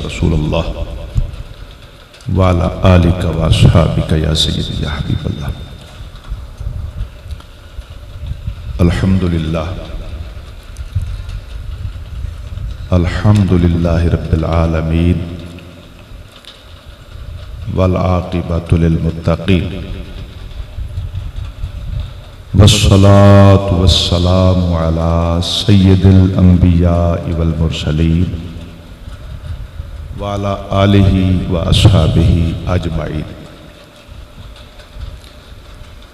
رسول اللہ وعلی آلک و اصحابک یا سیدی یا حبیب اللہ۔ الحمدللہ الحمدللہ رب العالمین والعاقبۃ للمتقین والصلاة والسلام علی سید الانبیاء والمرسلین وعلی آلہ واصحابہ اجمعین۔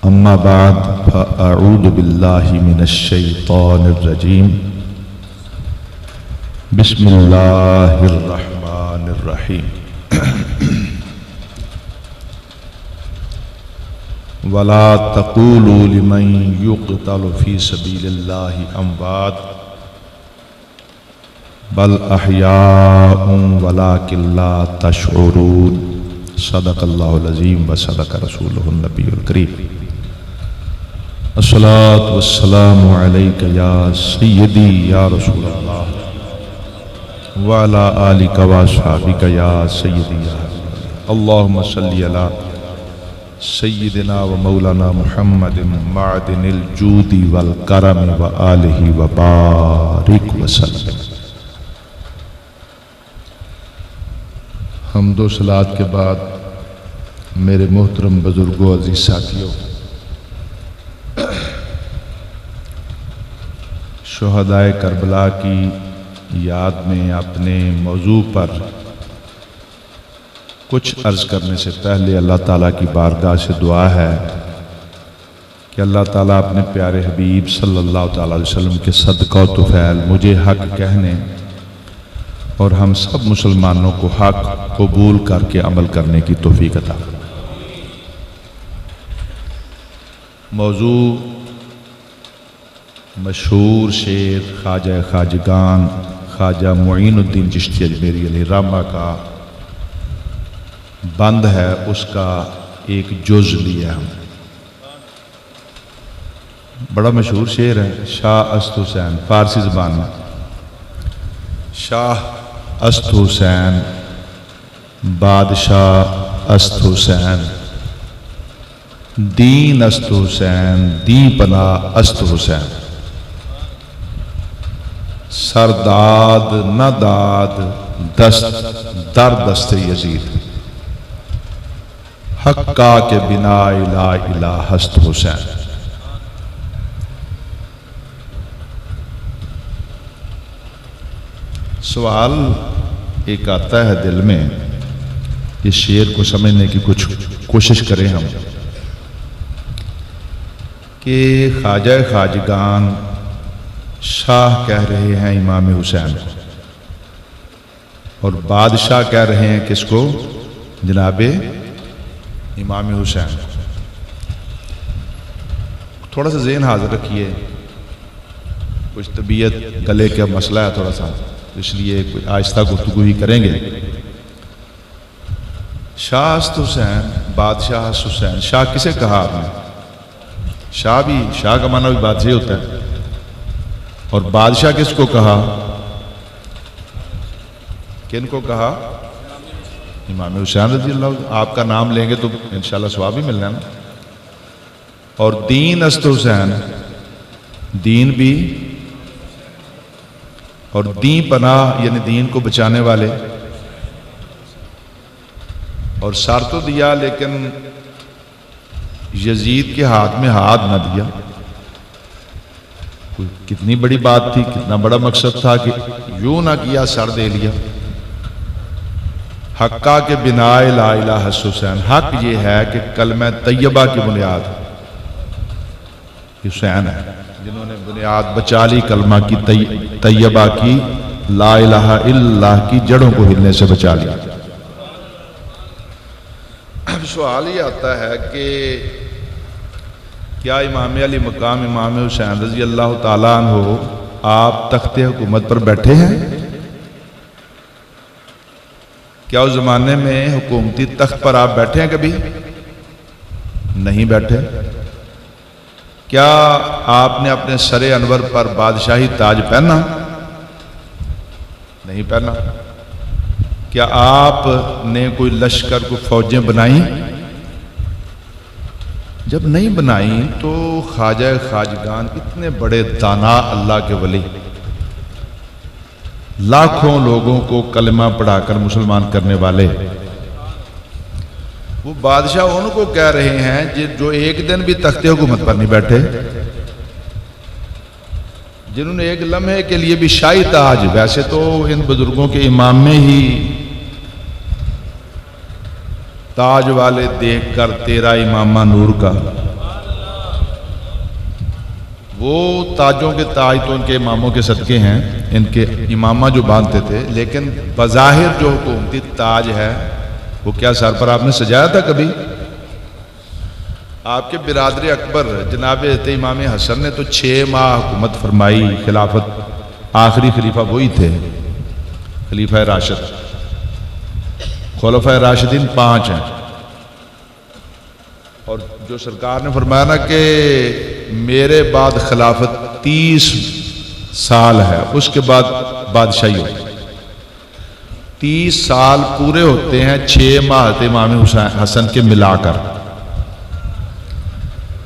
اما بعد فاعوذ باللہ من الشیطان الرجیم، بسم اللہ الرحمن الرحیم۔ وَلَا تَقُولُوا لِمَنْ يُقْتَلُ فِي سَبِيلِ اللَّهِ أَمْوَاتٌ بَلْ أَحْيَاءٌ وَلَكِنْ لَا تَشْعُرُونَ۔ صدق اللہ العظیم وصدق رسولہ النبی الکریم۔ الصلاۃ والسلام علیک یا سیدی یا رسول اللہ وعلی آلک واصحابک یا سیدی یا حبیب اللہ۔ اللہم صلی علی سیدنا و مولانا محمد معدن الجود والکرم و آلہ وبارک وسلم۔ حمد و صلوات کے بعد میرے محترم بزرگوں، عزیز ساتھیوں، شہدائے کربلا کی یاد میں اپنے موضوع پر کچھ عرض کرنے سے پہلے اللہ تعالیٰ کی بارگاہ سے دعا ہے کہ اللہ تعالیٰ اپنے پیارے حبیب صلی اللہ تعالیٰ علیہ وسلم کے صدقہ و طفیل مجھے حق کہنے اور ہم سب مسلمانوں کو حق قبول کر کے عمل کرنے کی توفیق عطا۔ موضوع مشہور شعر خواجہ خواجگان خواجہ معین الدین چشتی اجمیری علیہ الرحمہ کا بند ہے، اس کا ایک جز لیا ہم۔ بڑا مشہور شعر ہے، شاہ است حسین، فارسی زبان میں۔ شاہ است حسین، بادشاہ است حسین، دین است حسین، دین پناہ است حسین، سرداد نہ داد دست در دست یزید، حقا کے بنا لا الہ ہست حسین۔ سوال ایک آتا ہے دل میں، اس شعر کو سمجھنے کی کچھ کوشش کریں ہم، کہ خواجہ خواجگان شاہ کہہ رہے ہیں امام حسین کو، اور بادشاہ کہہ رہے ہیں کس کو؟ جناب امام حسین۔ تھوڑا سا ذہن حاضر رکھیے، کچھ طبیعت گلے کا مسئلہ ہے تھوڑا سا، اس لیے کوئی آہستہ گفتگو ہی کریں گے۔ شاہ است حسین، بادشاہ است حسین، شاہ کسے کہا آپ نے؟ شاہ بھی، شاہ کا معنی بھی بادشاہ ہوتا ہے، اور بادشاہ کس کو کہا؟ کن کو کہا؟ امام حسین رضی اللہ عنہ۔ آپ کا نام لیں گے تو انشاءاللہ ثواب بھی ملنا ہے نا۔ اور دین است حسین، دین بھی، اور دین پناہ یعنی دین کو بچانے والے، اور سر تو دیا لیکن یزید کے ہاتھ میں ہاتھ نہ دیا۔ کتنی بڑی بات تھی، کتنا بڑا مقصد تھا کہ یوں نہ کیا، سر دے لیا۔ حقا کے بنا لا الہ ہست حسین، حق یہ ہے کہ کلمہ طیبہ کی بنیاد حسین ہے، جنہوں نے بنیاد بچا لی کلمہ کی طیبہ کی، لا الہ الا اللہ کی جڑوں کو ہلنے سے بچا لیا۔ اب سوال یہ آتا ہے کہ کیا امام علی مقام امام حسین رضی اللہ تعالیٰ عنہ آپ تخت حکومت پر بیٹھے ہیں؟ کیا اس زمانے میں حکومتی تخت پر آپ بیٹھے ہیں؟ کبھی نہیں بیٹھے۔ کیا آپ نے اپنے سر انور پر بادشاہی تاج پہنا؟ نہیں پہنا۔ کیا آپ نے کوئی لشکر کو فوجیں بنائیں؟ جب نہیں بنائیں تو خواجہ خواجگان اتنے بڑے دانا اللہ کے ولی، لاکھوں لوگوں کو کلمہ پڑھا کر مسلمان کرنے والے، وہ بادشاہ ان کو کہہ رہے ہیں جو ایک دن بھی تخت حکومت پر نہیں بیٹھے، جنہوں نے ایک لمحے کے لیے بھی شاہی تاج، ویسے تو ان بزرگوں کے امام میں ہی تاج والے دیکھ کر تیرا امامہ نور کا، وہ تاجوں کے تاج تو ان کے اماموں کے صدقے ہیں، ان کے امامہ جو باندھتے تھے، لیکن بظاہر جو حکومتی تاج ہے وہ کیا سر پر آپ نے سجایا تھا کبھی؟ آپ کے برادر اکبر جناب حضرت امام حسن نے تو 6 ماہ حکومت فرمائی، خلافت، آخری خلیفہ وہی تھے، خلیفہ راشد، خلفائے راشدین 5 ہیں، اور جو سرکار نے فرمایا نا کہ میرے بعد خلافت 30 سال ہے، اس کے بعد بادشاہی ہوتی، 30 سال پورے ہوتے ہیں 6 ماہ حضرت امام حسن کے ملا کر،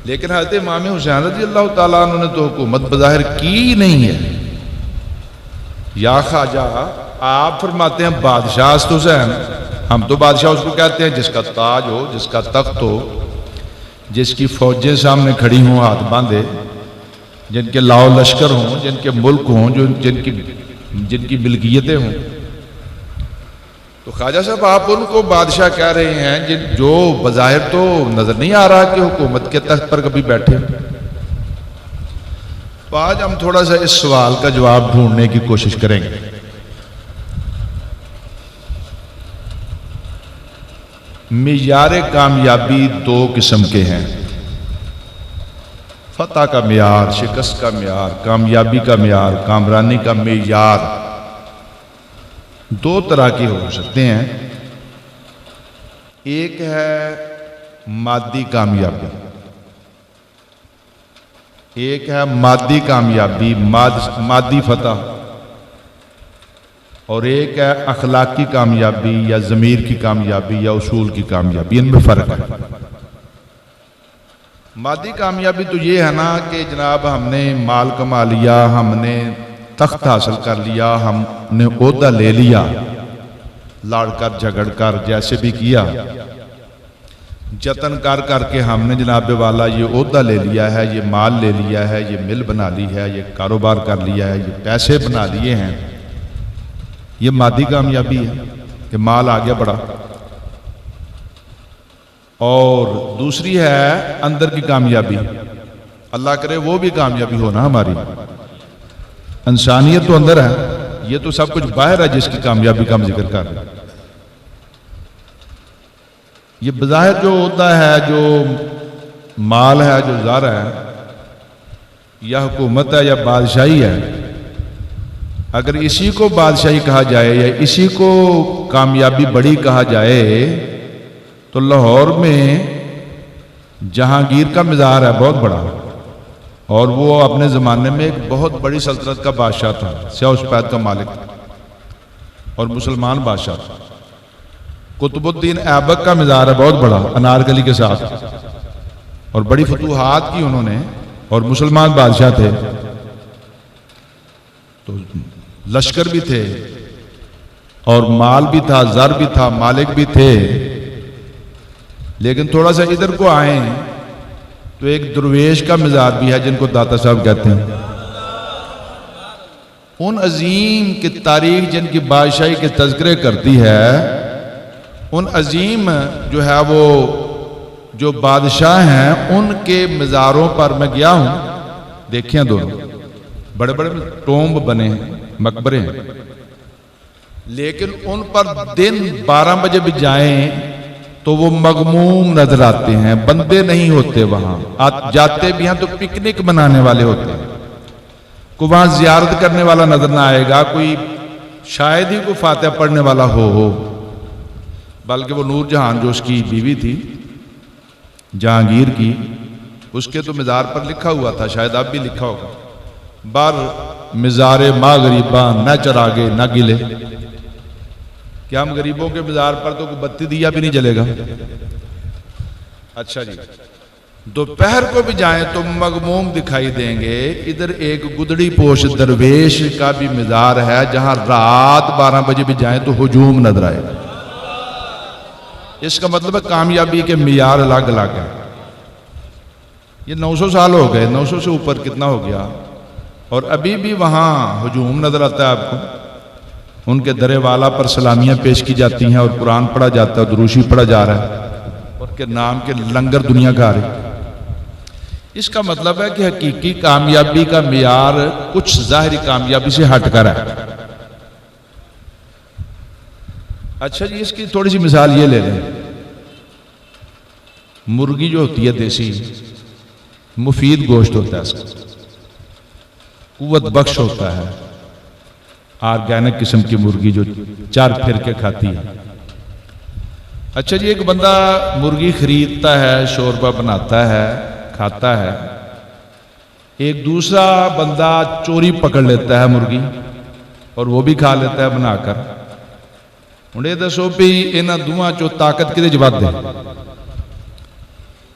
لیکن حضرت امام حسین رضی اللہ تعالیٰ عنہ نے تو حکومت بظاہر کی نہیں ہے۔ یا خواجہ آپ فرماتے ہیں بادشاہ است حسین، ہم تو بادشاہ اس کو کہتے ہیں جس کا تاج ہو، جس کا تخت ہو، جس کی فوجیں سامنے کھڑی ہوں ہاتھ باندھے، جن کے لاؤ لشکر ہوں، جن کے ملک ہوں، جن کی ملکیتیں ہوں، تو خواجہ صاحب آپ ان کو بادشاہ کہہ رہے ہیں جو بظاہر تو نظر نہیں آ رہا کہ حکومت کے تخت پر کبھی بیٹھے۔ تو آج ہم تھوڑا سا اس سوال کا جواب ڈھونڈنے کی کوشش کریں گے۔ معیار کامیابی 2 قسم کے ہیں، فتح کا معیار، شکست کا معیار، کامیابی کا معیار، کامرانی کا معیار 2 طرح کے ہو سکتے ہیں۔ ایک ہے مادی کامیابی، ایک ہے مادی کامیابی، مادی فتح، اور ایک ہے اخلاقی کامیابی یا ضمیر کی کامیابی یا اصول کی کامیابی، ان میں فرق ہے۔ مادی کامیابی تو یہ ہے نا کہ جناب ہم نے مال کما لیا، ہم نے تخت حاصل کر لیا، ہم نے عہدہ لے لیا، لڑ کر جھگڑ کر جیسے بھی کیا، جتن کر کے ہم نے جناب والا یہ عہدہ لے لیا ہے، یہ مال لے لیا ہے، یہ مل بنا لی ہے، یہ کاروبار کر لیا ہے، یہ پیسے بنا لیے ہیں، یہ مادی کامیابی ہے کہ مال آ گیا بڑا۔ اور دوسری ہے اندر کی کامیابی، اللہ کرے وہ بھی کامیابی ہونا ہماری، انسانیت تو اندر ہے، یہ تو سب کچھ باہر ہے جس کی کامیابی کا ہم ذکر کر رہے ہیں۔ یہ بظاہر جو ہوتا ہے، جو مال ہے، جو زر ہے، یا حکومت ہے یا بادشاہی ہے، اگر اسی کو بادشاہی کہا جائے یا اسی کو کامیابی بڑی کہا جائے تو لاہور میں جہانگیر کا مزار ہے بہت بڑا، اور وہ اپنے زمانے میں ایک بہت بڑی سلطنت کا بادشاہ تھا، سیاہ سفید کا مالک تھا اور مسلمان بادشاہ تھا۔ قطب الدین ایبک کا مزار ہے بہت بڑا انارکلی کے ساتھ، اور بڑی فتوحات کی انہوں نے، اور مسلمان بادشاہ تھے، تو لشکر بھی تھے اور مال بھی تھا، زر بھی تھا، مالک بھی تھے۔ لیکن تھوڑا سا ادھر کو آئیں تو ایک درویش کا مزار بھی ہے جن کو داتا صاحب کہتے ہیں۔ ان عظیم کی تاریخ جن کی بادشاہی کے تذکرے کرتی ہے، ان عظیم جو ہے وہ جو بادشاہ ہیں ان کے مزاروں پر میں گیا ہوں، دیکھیں دونوں بڑے بڑے ٹومب بنے ہیں، مقبرے ہیں، لیکن ان پر دن 12 بجے بھی جائیں تو وہ مغموم نظر آتے ہیں، بندے نہیں ہوتے وہاں، جاتے بھی ہیں تو پکنک منانے والے ہوتے ہیں، کوئی وہاں زیارت کرنے والا نظر نہ آئے گا، کوئی شاید ہی کوئی فاتحہ پڑھنے والا ہو، بلکہ وہ نور جہان جو اس کی بیوی تھی جہانگیر کی، اس کے تو مزار پر لکھا ہوا تھا، شاید اب بھی لکھا ہوگا، بر مزار ما غریباں نہ چراغے نہ گلے، کہ ہم غریبوں کے بازار پر تو کوئی بتی دیا بھی نہیں جلے گا. اچھا جی، دوپہر کو بھی جائیں تو مغموم دکھائی دیں گے. ادھر ایک گدڑی پوش درویش کا بھی مزار ہے جہاں رات 12 بجے بھی جائیں تو ہجوم نظر آئے. اس کا مطلب ہے کامیابی کے معیار الگ الگ ہیں. یہ 900 سال ہو گئے، 900 سے اوپر کتنا ہو گیا، اور ابھی بھی وہاں ہجوم نظر آتا ہے آپ کو. ان کے درے والا پر سلامیاں پیش کی جاتی ہیں اور قرآن پڑھا جاتا ہے، دروشی پڑھا جا رہا ہے، ان کے نام کے لنگر دنیا کا آ رہی. اس کا مطلب ہے کہ حقیقی کامیابی کا معیار کچھ ظاہری کامیابی سے ہٹ کر ہے. اچھا جی، اس کی تھوڑی سی مثال یہ لے لیں. مرغی جو ہوتی ہے دیسی، مفید گوشت ہوتا ہے، اس کا قوت بخش ہوتا ہے. آرگینک قسم کی مرغی جو چار پھر کے کھاتی ہے. اچھا جی، ایک بندہ مرغی خریدتا ہے، شوربہ بناتا ہے، کھاتا ہے. ایک دوسرا بندہ چوری پکڑ لیتا ہے مرغی اور وہ بھی کھا لیتا ہے بنا کر. انہیں دسو بھی انہاں دوہاں چو طاقت کدے جواب دے؟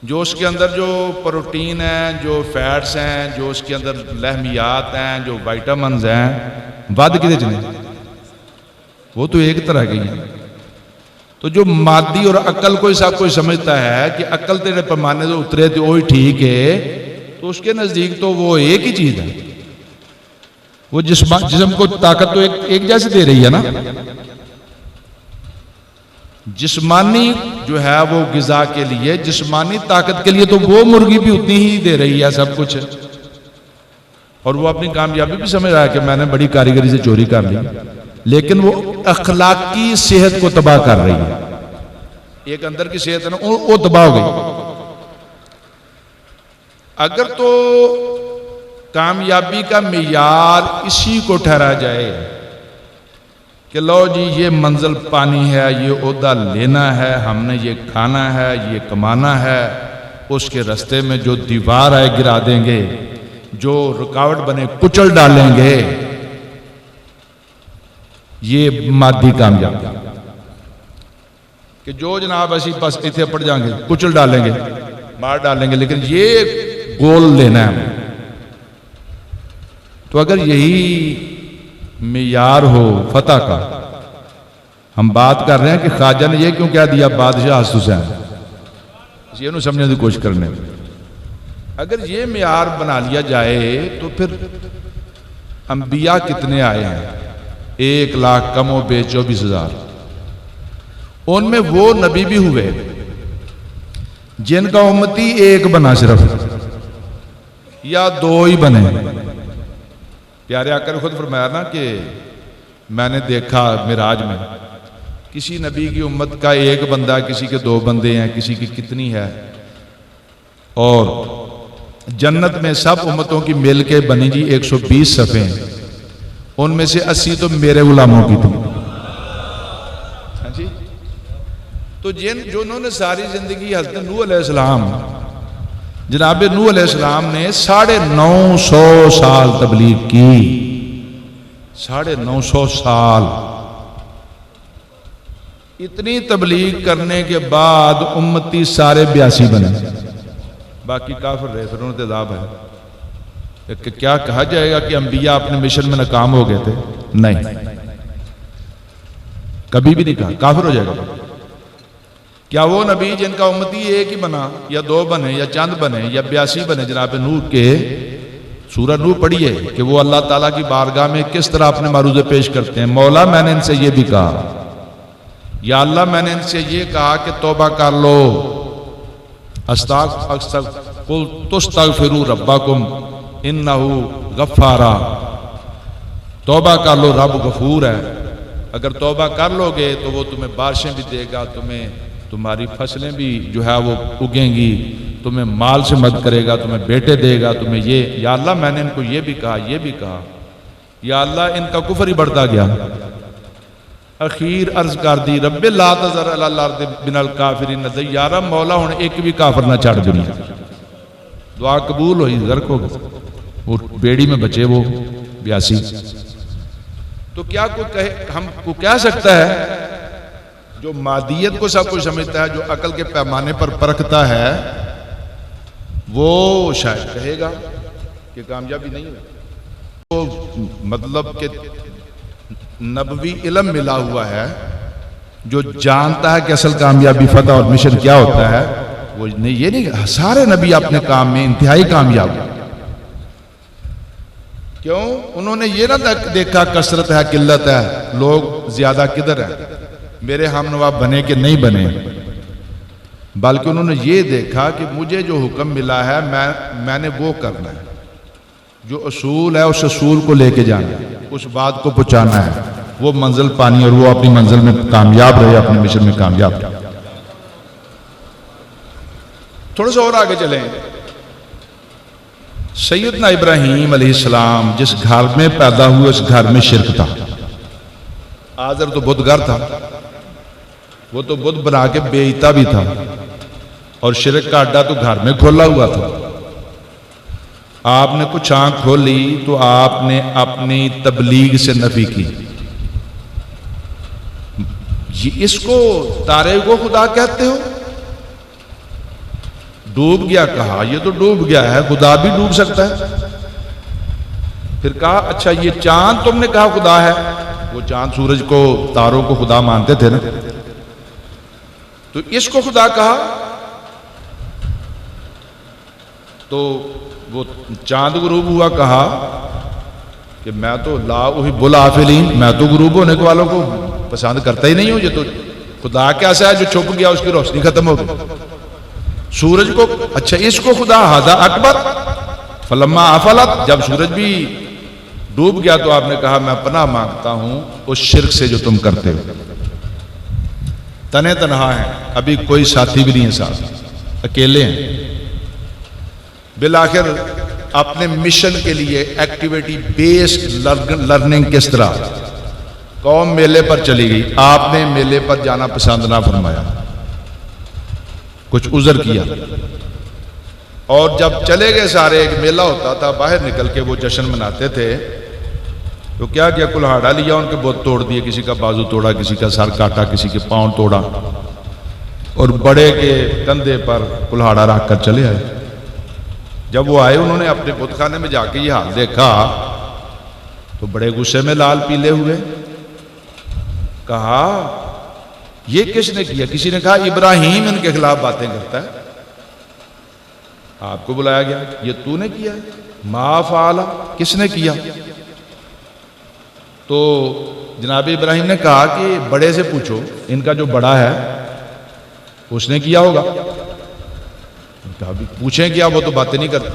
جو اس کے اندر جو پروٹین ہیں، جو فیٹس ہیں، جو اس کے اندر لحمیات ہیں، جو وائٹامنز ہیں، ود کدے چنے؟ وہ تو ایک طرح کی ہیں. تو جو مادی اور عقل کو سب کوئی سمجھتا ہے کہ عقل تیرے پیمانے سے اترے تو وہی ٹھیک ہے، تو اس کے نزدیک تو وہ ایک ہی چیز ہے. وہ جسم کو طاقت تو ایک جیسے دے رہی ہے نا. جسمانی جو ہے وہ غذا کے لیے، جسمانی طاقت کے لیے تو وہ مرغی بھی اتنی ہی دے رہی ہے سب کچھ. اور وہ اپنی کامیابی بھی سمجھ رہا ہے کہ میں نے بڑی کاریگری سے چوری کر لی، لیکن وہ اخلاقی صحت کو تباہ کر رہی ہے. ایک اندر کی صحت ہے نا، وہ تباہ ہو گئی. اگر تو کامیابی کا معیار اسی کو ٹھہرا جائے کہ لو جی یہ منزل پانی ہے، یہ عہدہ لینا ہے، ہم نے یہ کھانا ہے، یہ کمانا ہے، اس کے رستے میں جو دیوار آئے گرا دیں گے، جو رکاوٹ بنے کچل ڈالیں گے، یہ مادی کامیابی. کہ جو جناب ایسی بس اتنے پڑ جائیں گے، کچل ڈالیں گے، مار ڈالیں گے، لیکن یہ گول لینا ہے. تو اگر یہی معیار ہو فتح کا، ہم بات کر رہے ہیں کہ خواجہ نے یہ کیوں کہہ دیا بادشاہ ہست حسین، یہ نو سمجھنے کی کوشش کرنے. اگر یہ معیار بنا لیا جائے تو پھر انبیاء کتنے آئے ہیں؟ 1,00,000 کم و بیش 24,000. ان میں وہ نبی بھی ہوئے جن کا امتی ایک بنا صرف، یا 2 ہی بنے. پیارے آقا نے خود فرمایا نا کہ میں نے دیکھا معراج میں کسی نبی کی امت کا 1 بندہ، کسی کے 2 بندے ہیں، کسی کی کتنی ہے. اور جنت میں سب امتوں کی مل کے بنی جی 120 صفیں، ان میں سے 80 تو میرے غلاموں کی تھی. تو جنہوں نے ساری زندگی حضرت نوح علیہ السلام، جناب نوح علیہ السلام نے 950 سال تبلیغ کی، 950 سال. اتنی تبلیغ کرنے کے بعد امتی سارے 82 بنے، باقی کافر رہے، پھر انہوں نے عذاب ہے. کہ کیا کہا جائے گا کہ انبیاء اپنے مشن میں ناکام ہو گئے تھے؟ نہیں، کبھی بھی نہیں کہا. کافر ہو جائے گا. کیا وہ نبی جن کا امتی ایک ہی بنا، یا 2 بنے، یا چند بنے، یا 82 بنے؟ جناب نوح کے سورہ نوح پڑھیے کہ وہ اللہ تعالیٰ کی بارگاہ میں کس طرح اپنے معروضے پیش کرتے ہیں. مولا میں نے ان سے یہ بھی کہا، یا اللہ میں نے ان سے یہ کہا کہ توبہ کر لو، تستغفروا ربکم انہ غفارا، توبہ کر لو، رب غفور ہے. اگر توبہ کر لو گے تو وہ تمہیں بارشیں بھی دے گا، تمہیں تمہاری فصلیں بھی جو ہے وہ اگیں گی، تمہیں مال سے مدد کرے گا، تمہیں بیٹے دے گا، تمہیں یہ. یا اللہ میں نے ان کو یہ بھی کہا، یہ بھی کہا. یا اللہ ان کا کفر ہی بڑھتا گیا. اخیر عرض کر دی رب لا تذر علی الارض من الکافرین دیارا، مولا ہن ایک بھی کافر نہ چھڑ دنیا. دعا قبول ہوئی، غرق ہو گئے، وہ بیڑی میں بچے وہ 82. تو کیا کوئی ہم کو کہہ سکتا ہے جو مادیت کو سب کچھ سمجھتا ہے، جو عقل کے پیمانے پر پرکھتا ہے، وہ شاید کہے گا کہ کامیابی نہیں ہے۔ وہ مطلب کہ نبوی علم ملا ہوا ہے، جو جانتا ہے کہ اصل کامیابی، فتح اور مشن کیا ہوتا ہے، وہ یہ نہیں، سارے نبی اپنے کام میں انتہائی کامیاب ہیں۔ کیوں؟ انہوں نے یہ نہ دیکھا کثرت ہے قلت ہے، لوگ زیادہ کدھر ہیں، میرے ہم نوا بنے کہ نہیں بنے، بلکہ انہوں نے یہ دیکھا کہ مجھے جو حکم ملا ہے میں نے وہ کرنا ہے، جو اصول ہے اس اصول کو لے کے جانا ہے، اس بات کو پہنچانا ہے، وہ منزل پانی اور وہ اپنی منزل میں کامیاب رہے، اپنے مشن میں کامیاب رہے۔ تھوڑا سا اور آگے چلیں۔ سیدنا ابراہیم علیہ السلام جس گھر میں پیدا ہوئے اس گھر میں شرک تھا۔ آزر تو بدھ گھر تھا، وہ تو بدھ بنا کے بیچتا بھی تھا، اور شرک کا اڈا تو گھر میں کھولا ہوا تھا۔ آپ نے کچھ آنکھ کھولی تو آپ نے اپنی تبلیغ سے نفی کی، اس کو تارے کو خدا کہتے ہو؟ ڈوب گیا، کہا یہ تو ڈوب گیا ہے، خدا بھی ڈوب سکتا ہے۔ پھر کہا اچھا یہ چاند تم نے کہا خدا ہے، وہ چاند سورج کو تاروں کو خدا مانتے تھے نا، تو اس کو خدا کہا، تو وہ چاند غروب ہوا، کہا کہ میں تو لا احب الافلین، میں تو غروب ہونے والوں کو پسند کرتا ہی نہیں ہوں، یہ تو خدا کیسا ہے جو چھپ گیا اس کی روشنی ختم ہو گئی۔ سورج کو اچھا اس کو خدا ھذا اکبر، فلما افلت، جب سورج بھی ڈوب گیا تو آپ نے کہا میں پناہ مانگتا ہوں اس شرک سے جو تم کرتے ہو۔ تنے تنہا ہیں، ابھی کوئی ساتھی بھی نہیں ہے، ساتھ اکیلے ہیں۔ بالآخر اپنے مشن کے لیے ایکٹیویٹی بیسڈ لرننگ کس طرح، قوم میلے پر چلی گئی، آپ نے میلے پر جانا پسند نہ فرمایا، کچھ عذر کیا، اور جب چلے گئے سارے، ایک میلہ ہوتا تھا، باہر نکل کے وہ جشن مناتے تھے، تو کیا کیا، کلہاڑا لیا، ان کے بت توڑ دیے، کسی کا بازو توڑا، کسی کا سر کاٹا، کسی کے پاؤں توڑا، اور بڑے کے کندھے پر کلہاڑا رکھ کر چلے آئے۔ جب وہ آئے انہوں نے اپنے بت خانے میں جا کے یہ حال دیکھا تو بڑے غصے میں لال پیلے ہوئے، کہا یہ کس نے کیا؟ کسی نے کہا ابراہیم ان کے خلاف باتیں کرتا ہے۔ آپ کو بلایا گیا، یہ تو نے کیا؟ ما فعل، کس نے کیا؟ تو جناب ابراہیم نے کہا کہ بڑے سے پوچھو، ان کا جو بڑا ہے اس نے کیا ہوگا۔ کہا پوچھیں کیا، وہ تو باتیں نہیں کرتے۔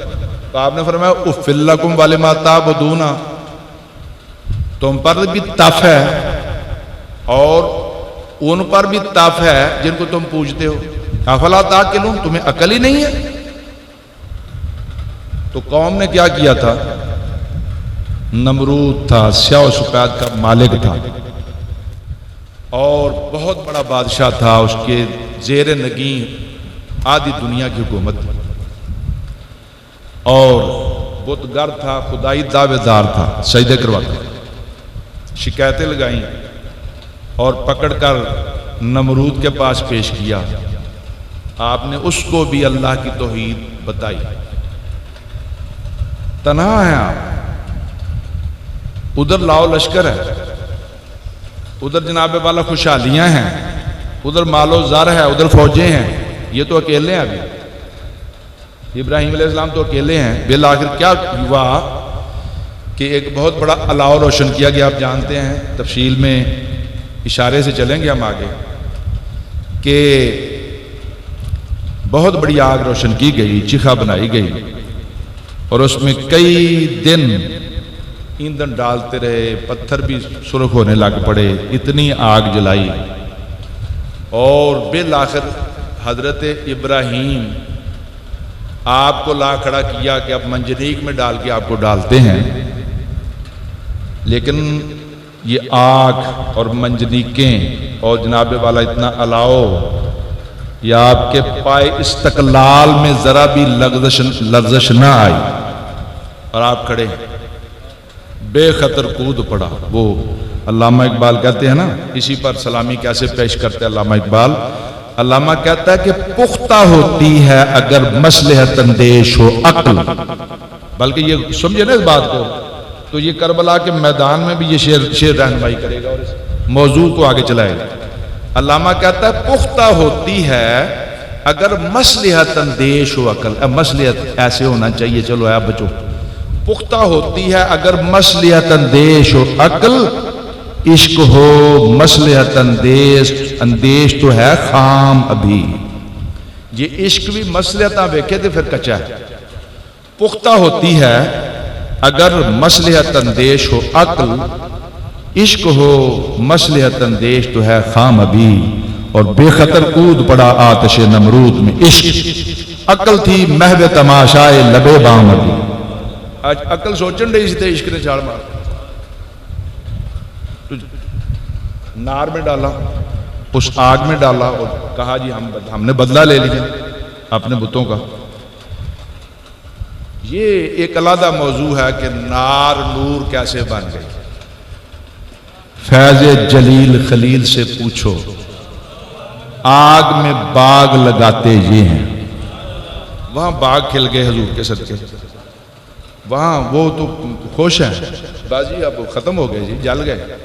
تو آپ نے فرمایا اف لکم ولما تعبدون، تم پر بھی تف ہے اور ان پر بھی تف ہے جن کو تم پوجتے ہو، افلا تعقلون، تمہیں عقل ہی نہیں ہے؟ تو قوم نے کیا کیا تھا؟ نمرود تھا، سیاہ و سفید کا مالک تھا، اور بہت بڑا بادشاہ تھا، اس کے زیر نگین آدھی دنیا کی حکومت تھی، اور بت گر تھا، خدائی دعوے دار تھا، سجدے کرواتا، شکایتیں لگائیں اور پکڑ کر نمرود کے پاس پیش کیا۔ آپ نے اس کو بھی اللہ کی توحید بتائی۔ تنہا ہیں آپ، ادھر لاؤ لشکر ہے، ادھر جناب والا خوشحالیاں ہیں، ادھر مال و زر ہے، ادھر فوجیں ہیں، یہ تو اکیلے ہیں۔ ابھی ابراہیم علیہ السلام تو اکیلے ہیں۔ بالآخر کیا ہوا کہ ایک بہت بڑا الاؤ روشن کیا گیا، آپ جانتے ہیں، تفصیل میں اشارے سے چلیں گے ہم آگے، کہ بہت بڑی آگ روشن کی گئی، چیخا بنائی گئی، اور اس میں کئی دن ایندھن ڈالتے رہے، پتھر بھی سرخ ہونے لگ پڑے، اتنی آگ جلائی، اور بالآخر حضرت ابراہیم آپ کو لا کھڑا کیا کہ اب منجنیق میں ڈال کے آپ کو ڈالتے ہیں، لیکن یہ آگ اور منجنیقیں اور جناب والا اتنا الاؤ، یہ آپ کے پائے استقلال میں ذرا بھی لرزش نہ آئی، اور آپ کھڑے بے خطر کود پڑا۔ وہ علامہ اقبال کہتے ہیں نا، اسی پر سلامی کیسے پیش کرتے ہیں علامہ اقبال؟ علامہ کہتا ہے کہ پختہ ہوتی ہے اگر مصلحت اندیش ہو عقل. بلکہ یہ سمجھے نا اس بات کو، تو یہ کربلا کے میدان میں بھی یہ شعر رہنمائی کرے گا اور اس موضوع کو آگے چلائے گا. علامہ کہتا ہے پختہ ہوتی ہے اگر مصلحت اندیش ہو عقل. مصلحت ایسے ہونا چاہیے، چلو اے بچو. پختہ ہوتی ہے اگر مصلحت اندیش ہو عقل، عشق ہو مصلحت اندیش تو ہے خام ابھی. یہ عشق بھی مصلحتاں ویکھے تو پھر کچا ہے. پختہ ہوتی ہے اگر مصلحت اندیش ہو عقل، عشق ہو مصلحت اندیش تو ہے خام ابھی. اور بے خطر کود پڑا آتش نمرود میں عشق، عقل تھی محو تماشائے لبے بام ابھی. آج عقل سوچن رہی سی عشق نے چھاڑ مار نار میں ڈالا، اس آگ میں ڈالا اور کہا جی ہم نے بدلہ لے لیا اپنے بتوں کا. یہ ایک علیحدہ موضوع ہے کہ نار نور کیسے بن گئی. فیض جلیل خلیل سے پوچھو، آگ میں باغ لگاتے یہ ہیں. وہاں باغ کھل گئے حضور کے صدقے، وہاں وہ تو خوش ہیں، بازی اب ختم ہو گئے جی، جل گئے،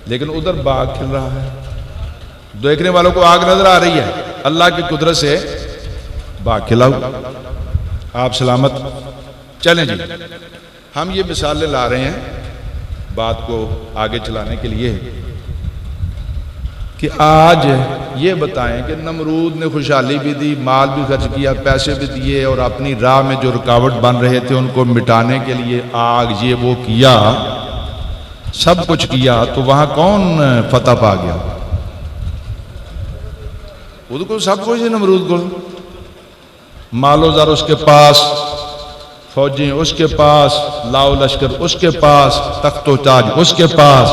لیکن ادھر باغ کھل رہا ہے. دیکھنے والوں کو آگ نظر آ رہی ہے، اللہ کی قدرت سے باغ کھلا ہوا. آپ سلامت. چلیں جی، ہم یہ مثالیں لا رہے ہیں بات کو آگے چلانے کے لیے کہ آج یہ بتائیں کہ نمرود نے خوشحالی بھی دی، مال بھی خرچ کیا، پیسے بھی دیے، اور اپنی راہ میں جو رکاوٹ بن رہے تھے ان کو مٹانے کے لیے آگ یہ وہ کیا، سب کچھ کیا، تو وہاں کون فتح پا گیا؟ وہ تو سب کچھ ہے نمرود کو. مال و زر اس کے پاس، فوجیں اس کے پاس، لاؤ لشکر اس کے پاس، تخت و تاج اس کے پاس،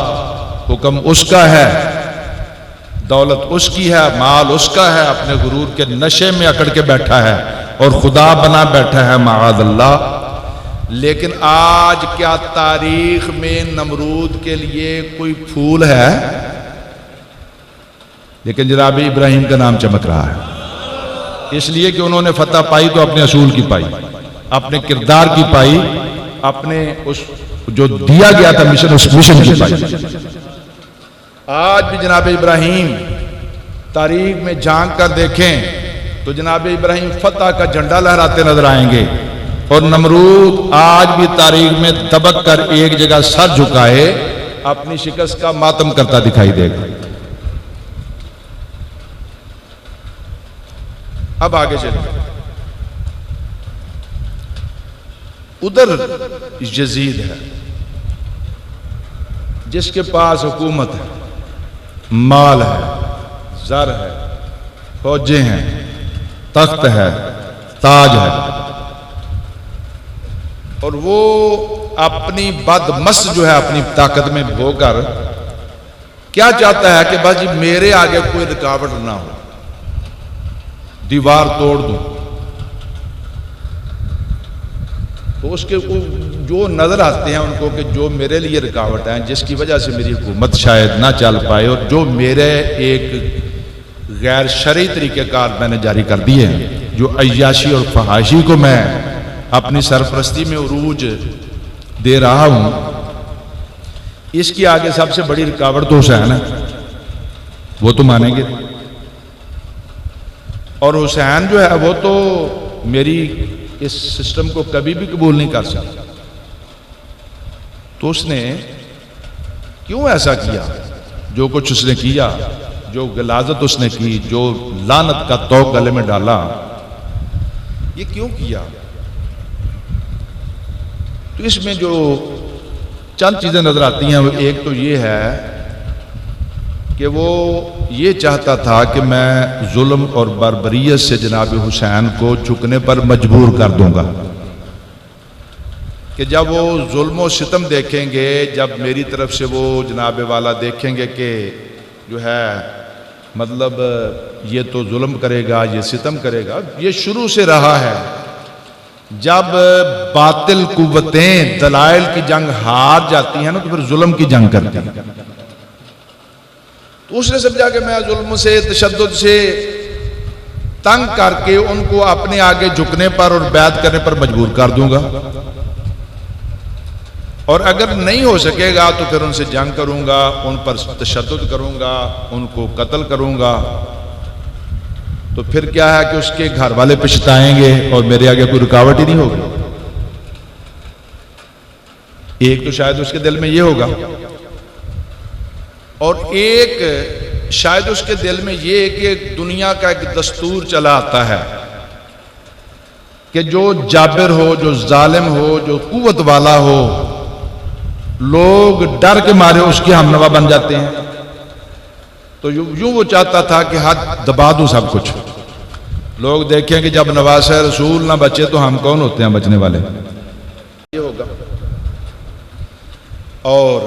حکم اس کا ہے، دولت اس کی ہے، مال اس کا ہے، اپنے غرور کے نشے میں اکڑ کے بیٹھا ہے اور خدا بنا بیٹھا ہے معاذ اللہ. لیکن آج کیا تاریخ میں نمرود کے لیے کوئی پھول ہے؟ لیکن جناب ابراہیم کا نام چمک رہا ہے، اس لیے کہ انہوں نے فتح پائی تو اپنے اصول کی پائی، اپنے کردار کی پائی، اپنے اس جو دیا گیا تھا مشن، اس مشن کی پائی. آج بھی جناب ابراہیم تاریخ میں جھانک کر دیکھیں تو جناب ابراہیم فتح کا جھنڈا لہراتے نظر آئیں گے، اور نمرود آج بھی تاریخ میں دبک کر ایک جگہ سر جھکائے اپنی شکست کا ماتم کرتا دکھائی دے گا. اب آگے چلیں. ادھر یزید ہے جس کے پاس حکومت ہے، مال ہے، زر ہے، فوجیں ہیں، تخت ہے، تاج ہے، اور وہ اپنی بدمست جو ہے اپنی طاقت میں ہو کر کیا چاہتا ہے کہ بس جی میرے آگے کوئی رکاوٹ نہ ہو، دیوار توڑ دوں. تو اس کے جو نظر آتے ہیں ان کو کہ جو میرے لیے رکاوٹ ہیں، جس کی وجہ سے میری حکومت شاید نہ چل پائے، اور جو میرے ایک غیر شرعی طریقہ کار میں نے جاری کر دیے ہیں، جو عیاشی اور فحاشی کو میں اپنی سرپرستی میں عروج دے رہا ہوں، اس کی آگے سب سے بڑی رکاوٹ تو حسین ہے. وہ تو مانیں گے، اور حسین جو ہے وہ تو میری اس سسٹم کو کبھی بھی قبول نہیں کر سکتا. تو اس نے کیوں ایسا کیا؟ جو کچھ اس نے کیا، جو غلاظت اس نے کی، جو لعنت کا توق گلے میں ڈالا، یہ کیوں کیا؟ تو اس میں جو چند چیزیں نظر آتی ہیں، وہ ایک تو یہ ہے کہ وہ یہ چاہتا تھا کہ میں ظلم اور بربریت سے جناب حسین کو جھکنے پر مجبور کر دوں گا، کہ جب وہ ظلم و ستم دیکھیں گے، جب میری طرف سے وہ جناب والا دیکھیں گے کہ جو ہے مطلب یہ تو ظلم کرے گا، یہ ستم کرے گا، یہ شروع سے رہا ہے. جب باطل قوتیں دلائل کی جنگ ہار جاتی ہیں نا تو پھر ظلم کی جنگ کرتی ہیں. تو اس نے سمجھا کہ میں ظلم سے تشدد سے تنگ کر کے ان کو اپنے آگے جھکنے پر اور بیعت کرنے پر مجبور کر دوں گا، اور اگر نہیں ہو سکے گا تو پھر ان سے جنگ کروں گا، ان پر تشدد کروں گا، ان کو قتل کروں گا، تو پھر کیا ہے کہ اس کے گھر والے پچھتائیں گے اور میرے آگے کوئی رکاوٹ ہی نہیں ہوگی۔ ایک تو شاید اس کے دل میں یہ ہوگا، اور ایک شاید اس کے دل میں یہ کہ دنیا کا ایک دستور چلا آتا ہے کہ جو جابر ہو، جو ظالم ہو، جو قوت والا ہو، لوگ ڈر کے مارے اس کے ہمنوا بن جاتے ہیں۔ تو یوں وہ چاہتا تھا کہ حد دبا دوں سب کچھ، لوگ دیکھیں کہ جب نواسہ رسول نہ بچے تو ہم کون ہوتے ہیں بچنے والے، یہ ہوگا۔ اور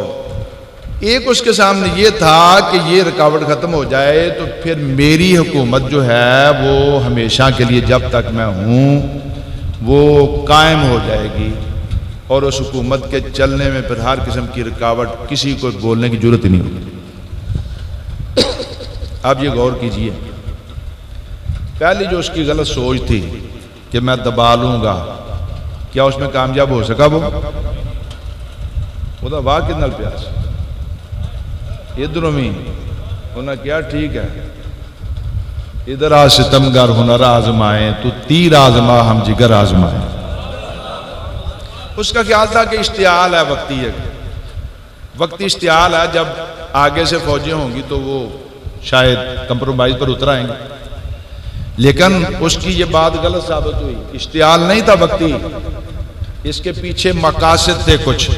ایک اس کے سامنے یہ تھا کہ یہ رکاوٹ ختم ہو جائے تو پھر میری حکومت جو ہے وہ ہمیشہ کے لیے جب تک میں ہوں وہ قائم ہو جائے گی، اور اس حکومت کے چلنے میں پھر ہر قسم کی رکاوٹ، کسی کو بولنے کی ضرورت ہی نہیں ہوگی۔ اب یہ غور کیجئے، پہلی جو اس کی غلط سوچ تھی کہ میں دبا لوں گا، کیا اس میں کامیاب ہو سکا؟ وہ دا واہ کتنا پیاس ادھروں میں انہوں نے کیا ٹھیک ہے، ادھر آ ستمگر ہنر آزمائیں تو تیر آزما ہم جگر آزمائیں۔ اس کا خیال تھا کہ اشتعال ہے، وقتی اشتعال ہے، جب آگے سے فوجیں ہوں گی تو وہ شاید کمپرومائز پر اتر آئیں گے، لیکن اس کی یہ بات غلط ثابت ہوئی۔ اشتعال نہیں تھا وقتی، اس کے پیچھے مقاصد تھے کچھ،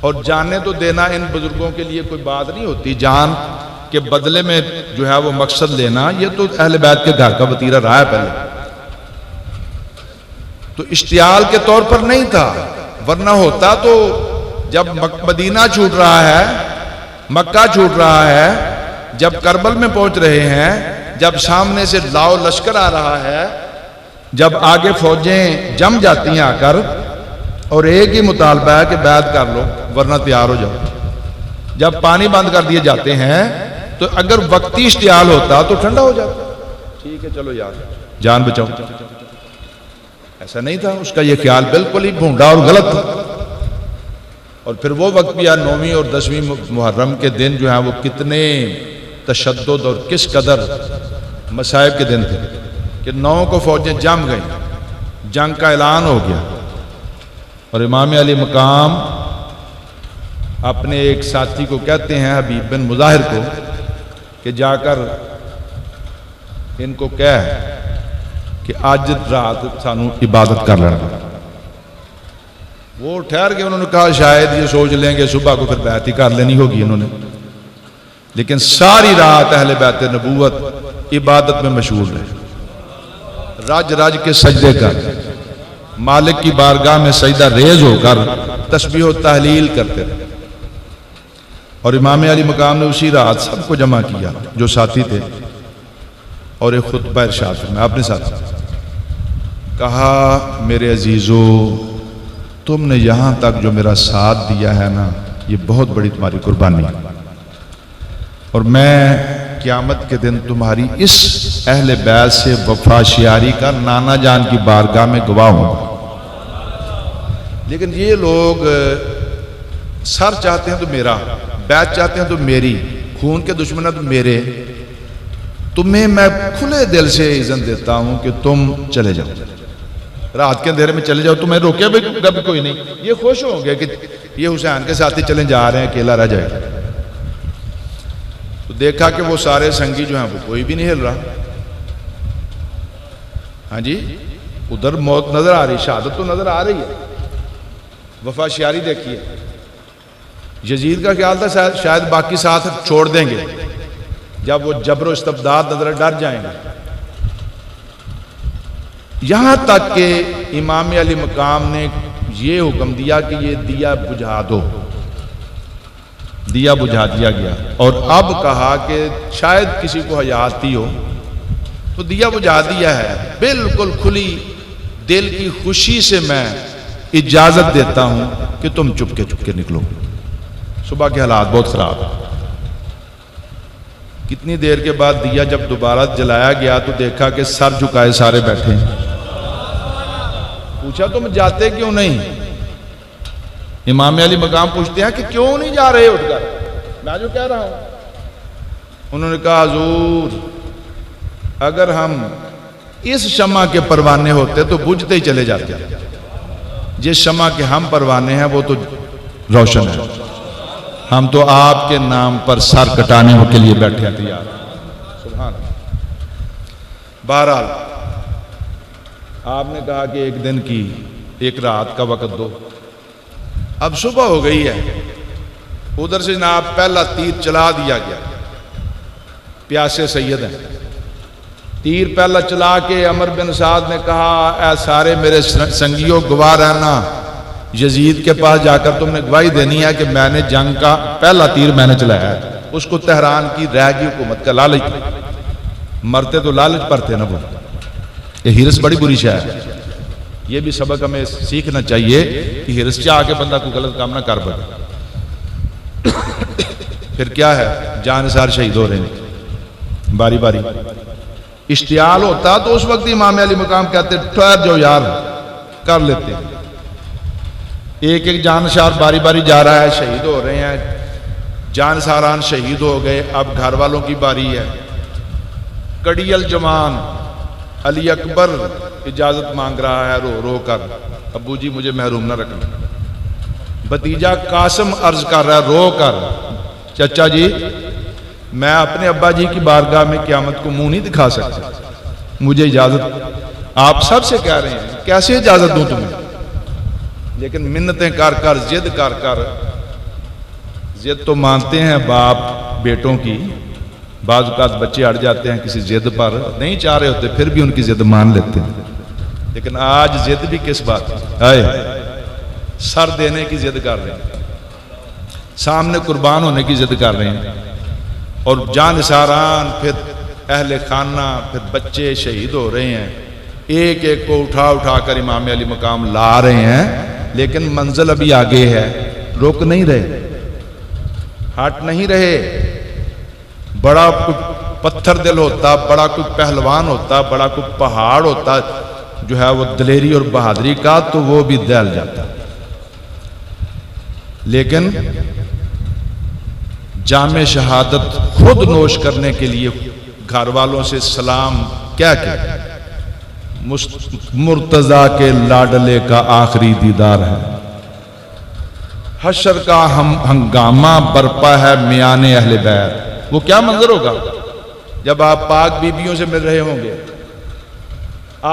اور جانے تو دینا ان بزرگوں کے لیے کوئی بات نہیں ہوتی، جان کے بدلے میں جو ہے وہ مقصد لینا، یہ تو اہل بیت کے گھر کا وتیرہ رہا ہے پہلے، تو اشتعال کے طور پر نہیں تھا، ورنہ ہوتا تو جب مدینہ چھوٹ رہا ہے، مکہ چھوٹ رہا ہے، جب کربل میں پہنچ رہے ہیں، جب سامنے سے لاؤ لشکر آ رہا ہے، جب آگے فوجیں جم جاتی ہیں آ کر، اور ایک ہی مطالبہ ہے کہ بیعت کر لو ورنہ تیار ہو جاؤ، جب پانی بند کر دیے جاتے ہیں تو اگر وقتی اشتعال ہوتا تو ٹھنڈا ہو جاتا، ٹھیک ہے چلو یار جان بچاؤ، ایسا نہیں تھا۔ اس کا یہ خیال بالکل ہی بھونڈا اور غلط تھا۔ اور پھر وہ وقت بھی 9ویں اور 10ویں محرم کے دن جو ہیں وہ کتنے تشدد اور کس قدر مصائب کے دن تھے کہ 9 کو فوجیں جم گئیں، جنگ کا اعلان ہو گیا، اور امام علی مقام اپنے ایک ساتھی کو کہتے ہیں، حبیب بن مظاہر کو، کہ جا کر ان کو کہہ کہ آج رات سانو عبادت کر لینا۔ وہ ٹھہر کے انہوں نے کہا شاید یہ سوچ لیں گے صبح کو پھر بیعت ہی کر لینی ہوگی انہوں نے، لیکن ساری رات اہل بیت نبوت عبادت میں مشغول رہے، رج رج کے سجدے کر، مالک کی بارگاہ میں سجدہ ریز ہو کر تسبیح و تحلیل کرتے رہے۔ اور امام علی مقام نے اسی رات سب کو جمع کیا جو ساتھی تھے، اور ایک خطبہ ارشاد فرمایا اپنے ساتھ، کہا میرے عزیزو تم نے یہاں تک جو میرا ساتھ دیا ہے نا، یہ بہت بڑی تمہاری قربانی ہے، اور میں قیامت کے دن تمہاری اس اہل بیت سے وفا شیاری کا نانا جان کی بارگاہ میں گواہ ہوں۔ لیکن یہ لوگ سر چاہتے ہیں تو میرا، بیت چاہتے ہیں تو میری، خون کے دشمن ہیں تو میرے، تمہیں میں کھلے دل سے اذن دیتا ہوں کہ تم چلے جاؤ، رات کے اندھیرے میں چلے جاؤ، تمہیں روکے بھی کوئی نہیں، یہ خوش ہوں گے کہ یہ حسین کے ساتھ ہی چلیں جا رہے ہیں، اکیلا رہ جائے۔ تو دیکھا کہ وہ سارے سنگی جو ہیں وہ کوئی بھی نہیں ہل رہا، ہاں جی، ادھر موت نظر آ رہی، شہادت تو نظر آ رہی ہے، وفا شیاری دیکھیے۔ یزید کا خیال تھا شاید باقی ساتھ چھوڑ دیں گے، جب وہ جبر و استبداد نظر ڈر جائیں گے، یہاں تک کہ امام علی مقام نے یہ حکم دیا کہ یہ دیا بجھا دو، دیا بجھا دیا گیا، اور اب کہا کہ شاید کسی کو حیات ہی ہو تو دیا بجھا دیا ہے، بالکل کھلی دل کی خوشی سے میں اجازت دیتا ہوں کہ تم چپ کے نکلو، صبح کے حالات بہت خراب ہیں، کتنی دیر کے بعد دیا جب دوبارہ جلایا گیا تو دیکھا کہ سر جھکائے سارے بیٹھے ہیں۔ پوچھا تم جاتے کیوں نہیں؟ امام علی مقام پوچھتے ہیں کہ کیوں نہیں جا رہے اٹھ کر؟ میں جو کہہ رہا ہوں۔ انہوں نے کہا حضور اگر ہم اس شمع کے پروانے ہوتے تو بجھتے ہی چلے جاتے، جس شمع کے ہم پروانے ہیں وہ تو روشن ہے، ہم تو آپ کے نام پر سر کٹانے کے لیے بیٹھے ہیں تیار۔ سبحان اللہ۔ بہرحال آپ نے کہا کہ ایک دن کی ایک رات کا وقت دو۔ اب صبح ہو گئی ہے، ادھر سے جناب پہلا تیر چلا دیا گیا، پیاسے سید ہیں، تیر پہلا چلا کے عمر بن سعد نے کہا اے سارے میرے سنگیوں گواہ رہنا، یزید کے پاس جا کر تم نے گواہی دینی ہے کہ میں نے جنگ کا پہلا تیر میں نے چلایا ہے۔ اس کو تہران کی رہ گئی حکومت کا لالچ، مرتے تو لالچ پر تھے نا وہ، یہ ہرس بڑی بری شے ہے۔ یہ بھی سبق ہمیں سیکھنا چاہیے کہ ہرس چاہ کے بندہ کوئی غلط کام نہ کر پڑے۔ پھر کیا ہے، جانثار شہید ہو رہے ہیں باری باری۔ اشتعال ہوتا تو اس وقت امام علی مقام کہتے ٹھہر جاؤ یار، کر لیتے۔ ایک ایک جانشار باری باری جا رہا ہے، شہید ہو رہے ہیں، جانساران شہید ہو گئے، اب گھر والوں کی باری ہے۔ کڑی الجمان علی اکبر اجازت مانگ رہا ہے رو رو کر، ابو جی مجھے محروم نہ رکھنا۔ بھتیجا قاسم عرض کر رہا ہے رو کر، چچا جی میں اپنے ابا جی کی بارگاہ میں قیامت کو منہ نہیں دکھا سکتا، مجھے اجازت۔ آپ سب سے کہہ رہے ہیں کیسے اجازت دوں تمہیں؟ لیکن منتیں کر کر ضد کر کر، ضد تو مانتے ہیں باپ بیٹوں کی، بعض اوقات بچے اڑ جاتے ہیں کسی ضد پر، نہیں چاہ رہے ہوتے پھر بھی ان کی ضد مان لیتے ہیں۔ لیکن آج ضد بھی کس بات آئے، سر دینے کی ضد کر رہے ہیں، سامنے قربان ہونے کی ضد کر رہے ہیں، اور جانثاران پھر اہل خانہ پھر بچے شہید ہو رہے ہیں، ایک ایک کو اٹھا اٹھا کر امام علی مقام لا رہے ہیں۔ لیکن منزل ابھی آگے ہے، رک نہیں رہے، ہٹ نہیں رہے۔ بڑا کوئی پتھر دل ہوتا، بڑا کوئی پہلوان ہوتا، بڑا کوئی پہاڑ ہوتا جو ہے وہ دلیری اور بہادری کا، تو وہ بھی دہل جاتا۔ لیکن جام شہادت خود نوش کرنے کے لیے گھر والوں سے سلام کیا کہ مرتضیٰ کے لاڈلے کا آخری دیدار ہے، حشر کا ہنگامہ برپا ہے میان اہل بیت۔ وہ کیا منظر ہوگا جب آپ پاک بیبیوں سے مل رہے ہوں گے،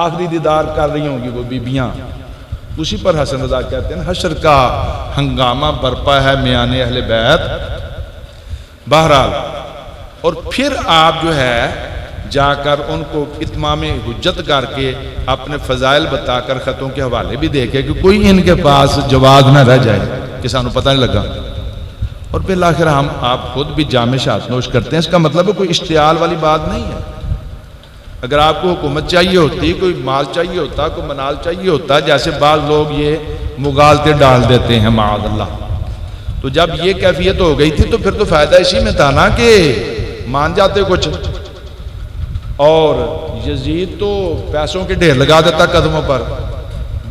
آخری دیدار کر رہی ہوں گی وہ بیبیاں، اسی پر حسن رضا کہتے ہیں حشر کا ہنگامہ برپا ہے میان اہل بیت۔ بہرحال اور پھر آپ جو ہے جا کر ان کو اتمام حجت کر کے اپنے فضائل بتا کر خطوں کے حوالے بھی دیکھے کہ کوئی ان کے پاس جواز نہ رہ جائے کہ سانو پتہ نہیں لگا۔ اور پھر آخر ہم آپ خود بھی جام شہادت نوش کرتے ہیں۔ اس کا مطلب ہے کوئی اشتعال والی بات نہیں ہے۔ اگر آپ کو حکومت چاہیے ہوتی، کوئی مال چاہیے ہوتا، کوئی منال چاہیے ہوتا، جیسے بعض لوگ یہ مغالطے ڈال دیتے ہیں معاذ اللہ، تو جب یہ کیفیت ہو گئی تھی تو پھر تو فائدہ اسی میں تھا نا کہ مان جاتے کچھ۔ اور یزید تو پیسوں کے ڈھیر لگا دیتا قدموں پر،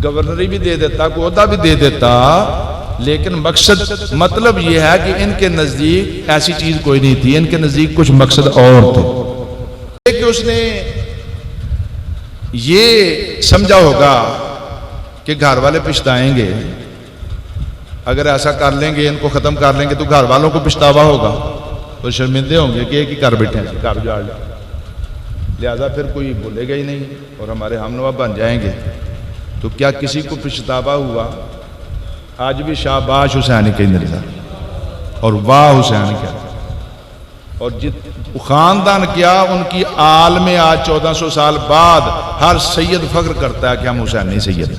گورنری بھی دے دیتا، عہدہ بھی دے دیتا، لیکن مقصد مطلب یہ ہے کہ ان کے نزدیک ایسی چیز کوئی نہیں تھی، ان کے نزدیک کچھ مقصد اور تھے کہ اس نے یہ سمجھا ہوگا کہ گھر والے پچھتائیں گے، اگر ایسا کر لیں گے ان کو ختم کر لیں گے تو گھر والوں کو پچھتاوا ہوگا، وہ شرمندے ہوں گے کہ ایک ہی کر بیٹھے ہیں، گھر اجاڑ لیں، لہذا پھر کوئی بولے گا ہی نہیں اور ہمارے ہم نوا بن جائیں گے۔ تو کیا کسی کو پچھتاوا ہوا؟ آج بھی شاباش حسین کے اندر اور واہ حسین کیا، اور خاندان کیا ان کی آل میں آج 1400 سال بعد ہر سید فخر کرتا ہے کہ ہم حسینی سید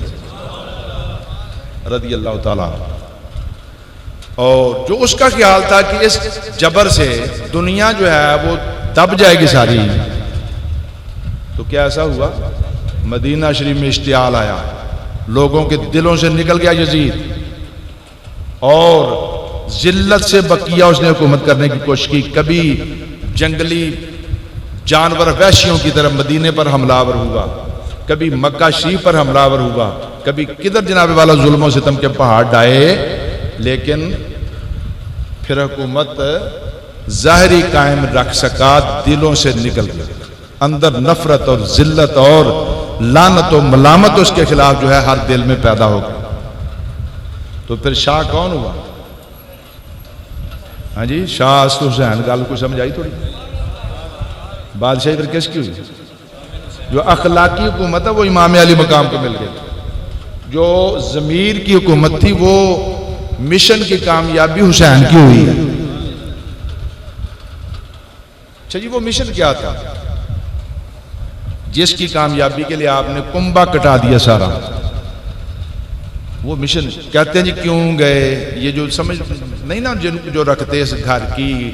رضی اللہ تعالیٰ۔ اور جو اس کا خیال تھا کہ اس جبر سے دنیا جو ہے وہ دب جائے گی ساری، تو کیا ایسا ہوا؟ مدینہ شریف میں اشتعال آیا، لوگوں کے دلوں سے نکل گیا یزید، اور ذلت سے بقیہ اس نے حکومت کرنے کی کوشش کی، کبھی جنگلی جانور وحشیوں کی طرح مدینے پر حملہ آور ہوا، کبھی مکہ شریف پر حملہ آور ہوا، کبھی کدھر جناب والا ظلم و ستم کے پہاڑ ڈائے، لیکن پھر حکومت ظاہری قائم رکھ سکا، دلوں سے نکل گئی، اندر نفرت اور ذلت اور لعنت و ملامت اس کے خلاف جو ہے ہر دل میں پیدا ہو گئی۔ تو پھر شاہ کون ہوا؟ ہاں جی، شاہ اسد حسین۔ گل کو سمجھ آئی تھوڑی؟ بادشاہی پھر کس کی ہوئی؟ جو اخلاقی حکومت ہے وہ امام علی مقام کو مل گئی، جو ضمیر کی حکومت تھی وہ مشن کی کامیابی حسین کی ہوئی ہے۔ اچھا جی، وہ مشن کیا تھا جس کی کامیابی کے لیے آپ نے کنبہ کٹا دیا سارا؟ وہ مشن کہتے ہیں جی کیوں گئے، یہ جو سمجھ نہیں نا جن جو رکھتے اس گھر کی،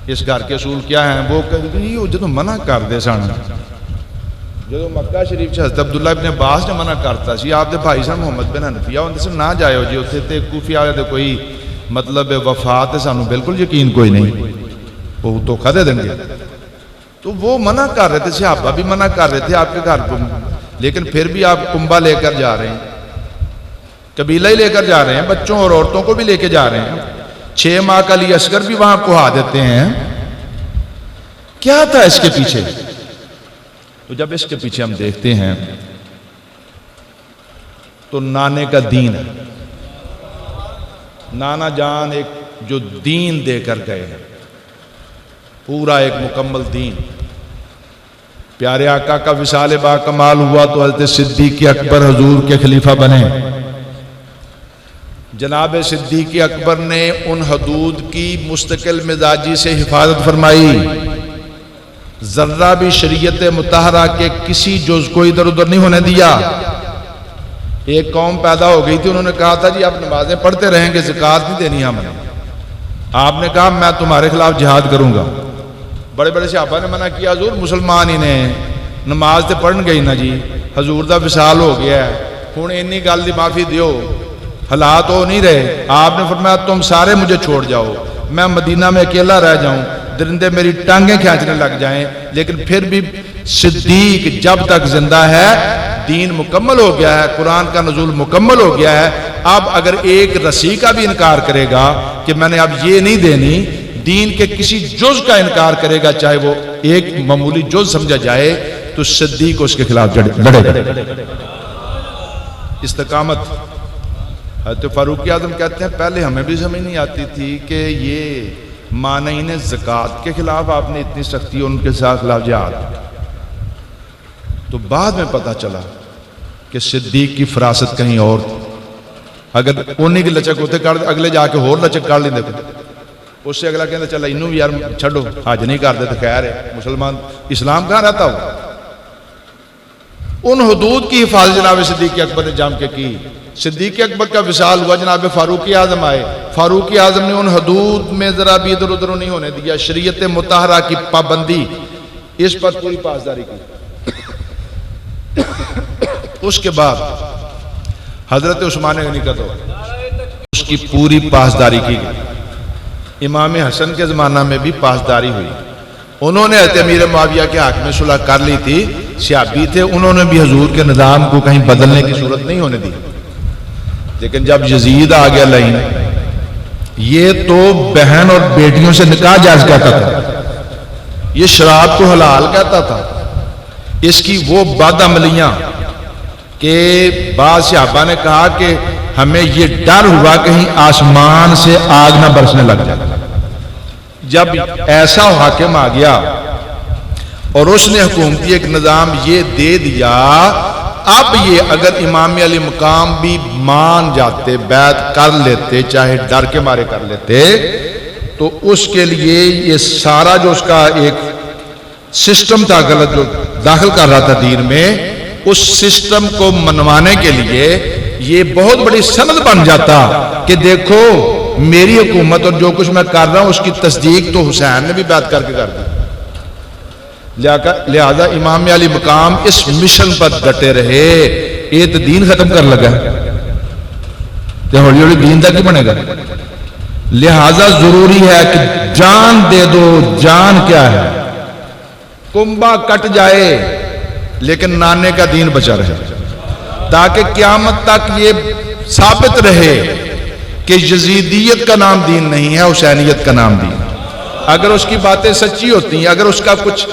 اس گھر کے اصول کیا ہیں، وہ کہتے ہیں یہ جدو منع کر دے سن، جدو مکہ شریف سے حضرت عبداللہ ابن عباس نے منع کرتا سی، آپ دے بھائی صاحب محمد بن حنفیہ ان سے نہ جائے جی اتنے تے کوفی والے تے کوئی مطلب وفات سانو بالکل یقین کوئی نہیں، وہ تو دھوکہ دیں گے، تو وہ منع کر رہے تھے، صحابہ بھی منع کر رہے تھے آپ کے گھر کو، لیکن پھر بھی آپ کنبہ لے کر جا رہے ہیں، قبیلہ ہی لے کر جا رہے ہیں، بچوں اور عورتوں کو بھی لے کے جا رہے ہیں، 6 ماہ کا علی اصغر بھی وہاں کوہا دیتے ہیں۔ کیا تھا اس کے پیچھے؟ تو جب اس کے پیچھے ہم دیکھتے ہیں تو نانے کا دین ہے، نانا جان ایک جو دین دے کر گئے ہیں، پورا ایک مکمل دین۔ پیارے آقا کا وصال با کمال ہوا تو حضرت صدیق اکبر حضور کے خلیفہ بنے۔ جناب صدیق اکبر نے ان حدود کی مستقل مزاجی سے حفاظت فرمائی، ذرہ بھی شریعت مطہرہ کے کسی جز کو ادھر ادھر نہیں ہونے دیا۔ ایک قوم پیدا ہو گئی تھی، انہوں نے کہا تھا جی آپ نمازیں پڑھتے رہیں گے، زکوٰۃ نہیں دینی ہم نے۔ آپ نے کہا میں تمہارے خلاف جہاد کروں گا۔ بڑے بڑے صحابہ نے منع کیا، حضور مسلمان ہی نے نماز تے پڑھن گئی نا جی، حضور دا وصال ہو گیا ہے، ہن انی گل دی معافی دیو، حالات ہو نہیں رہے۔ آپ نے فرمایا تم سارے مجھے چھوڑ جاؤ، میں مدینہ میں اکیلا رہ جاؤں، درندے میری ٹانگیں کھینچنے لگ جائیں، لیکن پھر بھی صدیق جب تک زندہ ہے دین مکمل ہو گیا ہے، قرآن کا نزول مکمل ہو گیا ہے۔ اب اگر ایک رسی کا بھی انکار کرے گا کہ میں نے اب یہ نہیں دینی، دین کے کسی جز کا انکار کرے گا چاہے وہ ایک معمولی جز سمجھا جائے، تو صدیق اس کے خلاف لڑے گا۔ استقامت۔ حضرت فاروق اعظم کہتے ہیں پہلے ہمیں بھی سمجھ نہیں آتی تھی کہ یہ مانعین زکوٰۃ کے خلاف آپ نے اتنی سختی ان کے ساتھ خلاف جہاد، تو بعد میں پتہ چلا کہ صدیق کی فراست کہیں اور تھی۔ اگر انہیں کی لچک ہوتے کر اگلے جا کے اور لچک کر لیں دیتے، اس سے اگلا کہتے چلا انہوں بھی یار چھڑو، حج نہیں کر دیتے، خیر ہے مسلمان، اسلام کہاں رہتا ہو۔ ان حدود کی حفاظت جناب صدیق اکبر نے جام کے کی۔ صدیق اکبر کا وصال ہوا، جناب فاروق اعظم آئے، فاروق اعظم نے ان حدود میں ذرا بھی ادھر ادھر نہیں ہونے دیا، شریعت مطہرہ کی پابندی، اس پر پوری پاسداری کی۔ اس کے بعد حضرت عثمان غنی کا دور، اس کی پوری پاسداری کی گئی۔ امام حسن کے زمانہ میں بھی پاسداری ہوئی، انہوں نے حضرت امیر معاویہ کے حق میں صلح کر لی تھی، صحابی تھے، انہوں نے بھی حضور کے نظام کو کہیں بدلنے کی صورت نہیں ہونے دی۔ لیکن جب یزید آ گیا لائن، یہ تو بہن اور بیٹیوں سے نکاح جائز کہتا تھا، یہ شراب کو حلال کہتا تھا، اس کی وہ بد عملیاں کہ بعض صحابہ نے کہا کہ ہمیں یہ ڈر ہوا کہیں آسمان سے آگ نہ برسنے لگ جائے۔ جب ایسا حاکم آ گیا اور اس نے حکومتی ایک نظام یہ دے دیا، اب یہ اگر امام علی مقام بھی مان جاتے، بیعت کر لیتے، چاہے ڈر کے مارے کر لیتے، تو اس کے لیے یہ سارا جو اس کا ایک سسٹم تھا غلط جو داخل کر رہا تھا دین میں، اس سسٹم کو منوانے کے لیے یہ بہت بڑی سند بن جاتا کہ دیکھو میری حکومت اور جو کچھ میں کر رہا ہوں اس کی تصدیق تو حسین نے بھی بیعت کر کے کر دی۔ لہذا امام علی مقام اس مشن پر ڈٹے رہے، یہ تو دین ختم کر لگا، تو ہولی ہولی دین تک ہی بنے گا۔ لہذا ضروری ہے کہ جان دے دو. جان کیا ہے؟ کنبا کٹ جائے لیکن نانے کا دین بچا رہے، تاکہ قیامت تک یہ ثابت رہے کہ یزیدیت کا نام دین نہیں ہے، حسینیت کا نام دین. اگر اس کی باتیں سچی ہوتی ہیں، اگر اس کا کچھ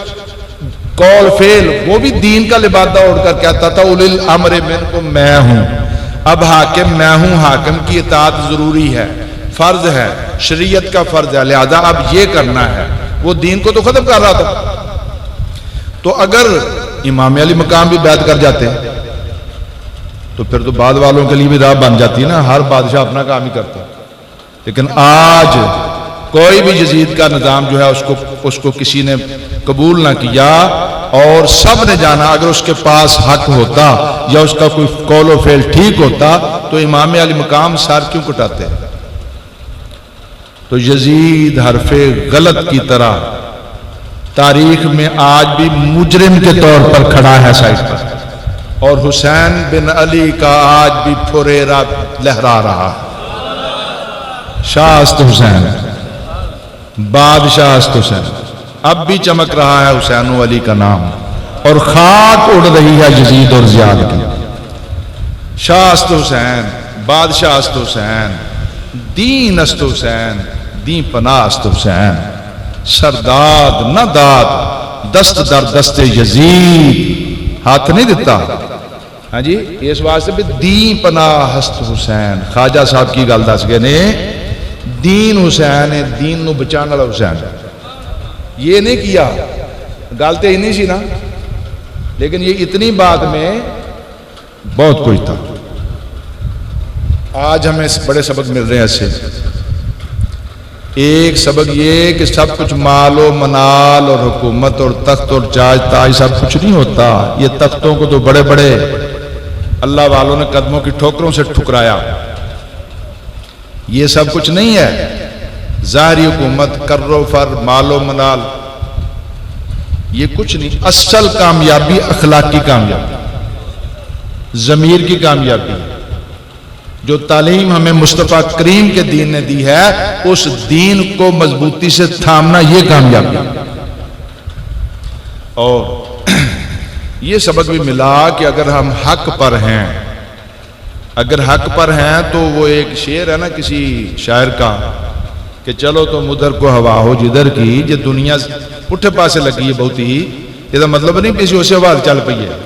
قول فعل وہ بھی دین کا لبادہ اوڑھ کر کہتا تھا اولی الامر منکم میں ہوں، اب حاکم میں ہوں، حاکم کی اطاعت ضروری ہے، فرض ہے، شریعت کا فرض ہے، لہذا اب یہ کرنا ہے، وہ دین کو تو ختم کر رہا تھا. تو اگر امام علی مقام بھی بیعت کر جاتے تو پھر تو بعد والوں کے لیے بھی راہ بن جاتی ہے نا، ہر بادشاہ اپنا کام ہی کرتا. لیکن آج کوئی بھی یزید کا نظام جو ہے اس کو کسی نے قبول نہ کیا، اور سب نے جانا اگر اس کے پاس حق ہوتا یا اس کا کوئی قول و فعل ٹھیک ہوتا تو امام علی مقام سر کیوں کٹاتے؟ تو یزید حرف غلط کی طرح تاریخ میں آج بھی مجرم کے طور پر کھڑا ہے سائٹ پر، اور حسین بن علی کا آج بھی پھریرا لہرا رہا. شاہ است حسین، بادشاہ است حسین، اب بھی چمک رہا ہے حسین و علی کا نام، اور خاک اڑ رہی ہے یزید اور زیاد کی. شاہ است حسین، بادشاہ است حسین، دین است حسین، دین پناہ است حسین، سرداد نہ داد دست در دست یزید، ہاتھ نہیں دیتا. ہاں جی، اس واسطے بھی دین پناہ است حسین. خواجہ صاحب کی گل دس گئے نے، دین حسین ہے، دین نو بچانے والا حسین. یہ نہیں کیا، گل تو ہی نہیں سی نا، لیکن یہ اتنی بات میں بہت کچھ تھا. آج ہمیں بڑے سبق مل رہے ہیں ایسے. ایک سبق یہ کہ سب کچھ مال و منال اور حکومت اور تخت اور تاج سب کچھ نہیں ہوتا. یہ تختوں کو تو بڑے بڑے اللہ والوں نے قدموں کی ٹھوکروں سے ٹھکرایا. یہ سب کچھ نہیں ہے. ظاہری حکومت، کر و فر، مال و منال، یہ کچھ نہیں. اصل کامیابی اخلاقی کامیابی، ضمیر کی کامیابی. جو تعلیم ہمیں مصطفیٰ کریم کے دین نے دی ہے، اس دین کو مضبوطی سے تھامنا، یہ کامیابی. اور یہ سبق بھی ملا کہ اگر ہم حق پر ہیں، اگر حق پر ہیں تو وہ ایک شعر ہے نا کسی شاعر کا کہ چلو تم ادھر کو ہوا ہو جدھر کی، یہ دنیا پٹھے پاسے لگی ہے بہت ہی، یہ مطلب نہیں کسی اسے بات چل پئی ہے.